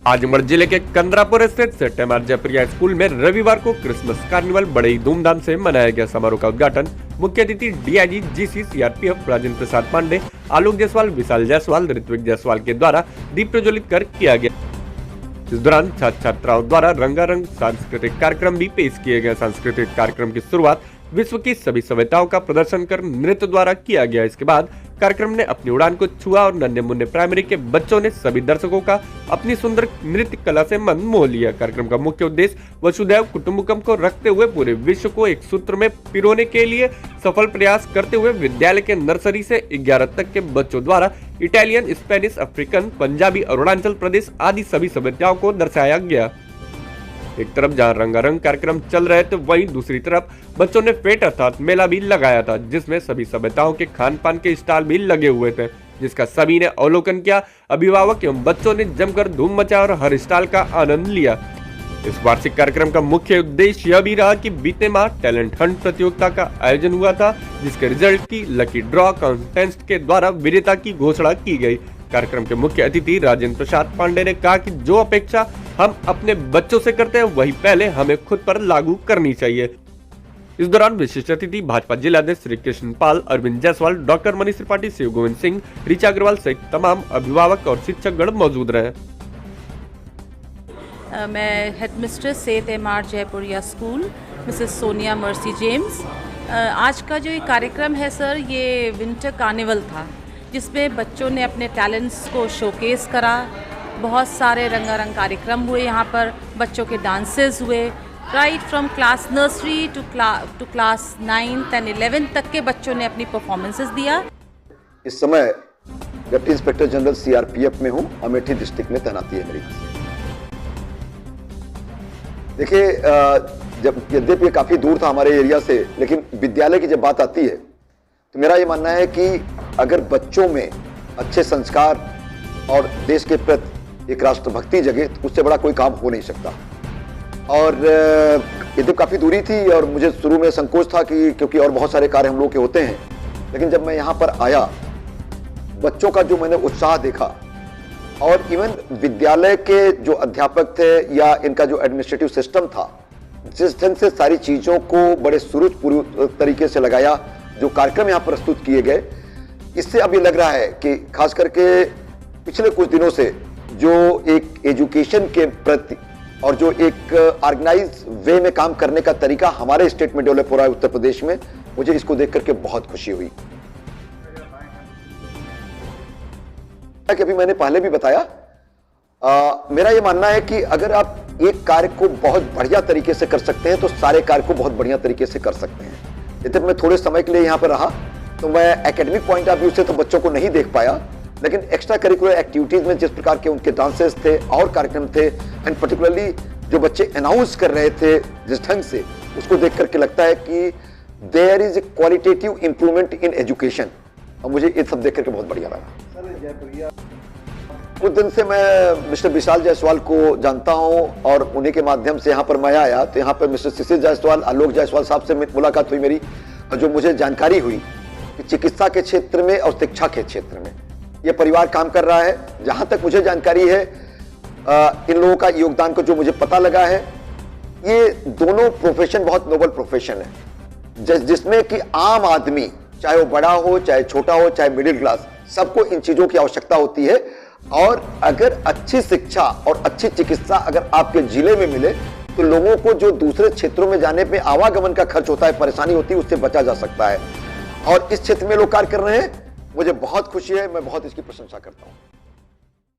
आजमगढ़ जिले के कंदरापुर स्थित सेंट एमआर जयप्रिया स्कूल में रविवार को क्रिसमस कार्निवल बड़े ही धूमधाम से मनाया गया। समारोह का उद्घाटन मुख्य अतिथि DIG GC CRPF Rajendra Prasad Pandey, आलोक जायसवाल, विशाल जायसवाल, ऋत्विक जायसवाल के द्वारा दीप प्रज्वलित कर किया गया। इस दौरान छात्र छात्राओं द्वारा रंगारंग सांस्कृतिक कार्यक्रम भी पेश किए गए। सांस्कृतिक कार्यक्रम की शुरुआत विश्व की सभी सभ्यताओं का प्रदर्शन कर नृत्य द्वारा किया गया। इसके बाद कार्यक्रम ने अपनी उड़ान को छुआ और नन्हे मुन्ने प्राइमरी के बच्चों ने सभी दर्शकों का अपनी सुंदर नृत्य कला से मन मोह लिया। कार्यक्रम का मुख्य उद्देश्य वसुधैव कुटुंबकम को रखते हुए पूरे विश्व को एक सूत्र में पिरोने के लिए सफल प्रयास करते हुए विद्यालय के नर्सरी से 11 तक के बच्चों द्वारा Italian, Spanish, African, Punjabi, Arunachal Pradesh आदि सभी सभ्यताओं को दर्शाया गया। एक तरफ जहां रंगारंग कार्यक्रम चल रहे थे, वहीं दूसरी तरफ बच्चों ने फेट अर्थात मेला भी लगाया था, जिसमें सभी सभ्यताओं के खान पान के स्टॉल भी लगे हुए थे, जिसका सभी ने अवलोकन किया। अभिभावक एवं बच्चों ने जमकर धूम मचाया और हर स्टॉल का आनंद लिया। इस वार्षिक कार्यक्रम का मुख्य उद्देश्य यह भी रहा कि बीते माह टैलेंट हंट प्रतियोगिता का आयोजन हुआ था, जिसके रिजल्ट की लकी ड्रॉ कॉन्टेस्ट के द्वारा विजेता की घोषणा की गई। कार्यक्रम के मुख्य अतिथि राजेंद्र प्रसाद पांडे ने कहा कि जो अपेक्षा हम अपने बच्चों से करते हैं, वही पहले हमें खुद पर लागू करनी चाहिए। इस दौरान विशिष्ट अतिथि भाजपा जिलाध्यक्ष श्री कृष्ण पाल, अरविंद जायसवाल, डॉक्टर मनीष त्रिपाठी, शिव गोविंद सिंह, ऋचा अग्रवाल सहित तमाम अभिभावक और शिक्षकगण मौजूद रहे। मैं headmistress Saint MR Jaipuria school Mrs Sonia Mercy James. आज का जो ये कार्यक्रम है सर, ये विंटर कार्निवल था, जिसमें बच्चों ने अपने टैलेंट्स को शोकेस करा। बहुत सारे रंगारंग कार्यक्रम हुए यहाँ पर, बच्चों के डांसेस हुए। Right from class nursery to class 9th and 11th तक के बच्चों ने अपनी परफॉर्मेंसेस दिया। इस समय डिप्टी इंस्पेक्टर जनरल सीआरपीएफ में हूँ। अमेठी डिस्ट्रिक्ट में तैनाती है मेरी। देखिए, जब यद्यपि ये काफी दूर था हमारे एरिया से, लेकिन विद्यालय की जब बात आती है तो मेरा ये मानना है कि अगर बच्चों में अच्छे संस्कार और देश के प्रति एक राष्ट्रभक्ति जगे, तो उससे बड़ा कोई काम हो नहीं सकता। और यद्यपि काफी दूरी थी और मुझे शुरू में संकोच था कि क्योंकि और बहुत सारे कार्य हम लोग के होते हैं, लेकिन जब मैं यहाँ पर आया, बच्चों का जो मैंने उत्साह देखा और इवन विद्यालय के जो अध्यापक थे या इनका जो एडमिनिस्ट्रेटिव सिस्टम था, जिस ढंग से सारी चीजों को बड़े सुरुचिपूर्ण तरीके से लगाया, जो कार्यक्रम यहाँ प्रस्तुत किए गए, इससे अब ये लग रहा है कि खास करके पिछले कुछ दिनों से जो एक एजुकेशन के प्रति और जो एक ऑर्गेनाइज वे में काम करने का तरीका हमारे स्टेट में डेवलप हो रहा है उत्तर प्रदेश में, मुझे इसको देख करके बहुत खुशी हुई। कि अभी मैंने पहले भी बताया, मेरा ये मानना है कि अगर आप एक कार्य को बहुत बढ़िया तरीके से कर सकते हैं, तो सारे कार्य को बहुत बढ़िया तरीके से कर सकते हैं। यदि मैं थोड़े समय के लिए यहाँ पर रहा, तो मैं एकेडमिक पॉइंट ऑफ व्यू से तो बच्चों को नहीं देख पाया, लेकिन एक्स्ट्रा करिकुलर एक्टिविटीज में जिस प्रकार के उनके डांसेस थे और कार्यक्रम थे, एंड पर्टिकुलरली जो बच्चे अनाउंस कर रहे थे जिस ढंग से, उसको देख करके लगता है कि there is a qualitative improvement in education, और मुझे ये सब देख करके बहुत बढ़िया लगा। कुछ दिन से मैं मिस्टर विशाल जायसवाल को जानता हूं और उन्हीं के माध्यम से यहाँ पर मैं आया, तो यहाँ पर मिस्टर शिशिर जायसवाल, आलोक जायसवाल साहब से मुलाकात हुई मेरी, और जो मुझे जानकारी हुई कि चिकित्सा के क्षेत्र में और शिक्षा के क्षेत्र में ये परिवार काम कर रहा है। जहां तक मुझे जानकारी है, इन लोगों का योगदान को जो मुझे पता लगा है, ये दोनों प्रोफेशन बहुत नोबल प्रोफेशन है, जिसमें कि आम आदमी, चाहे वो बड़ा हो, चाहे छोटा हो, चाहे मिडिल क्लास, सबको इन चीजों की आवश्यकता होती है। और अगर अच्छी शिक्षा और अच्छी चिकित्सा अगर आपके जिले में मिले, तो लोगों को जो दूसरे क्षेत्रों में जाने में आवागमन का खर्च होता है, परेशानी होती है, उससे बचा जा सकता है। और इस क्षेत्र में लोग कार्य कर रहे हैं, मुझे बहुत खुशी है, मैं बहुत इसकी प्रशंसा करता हूं।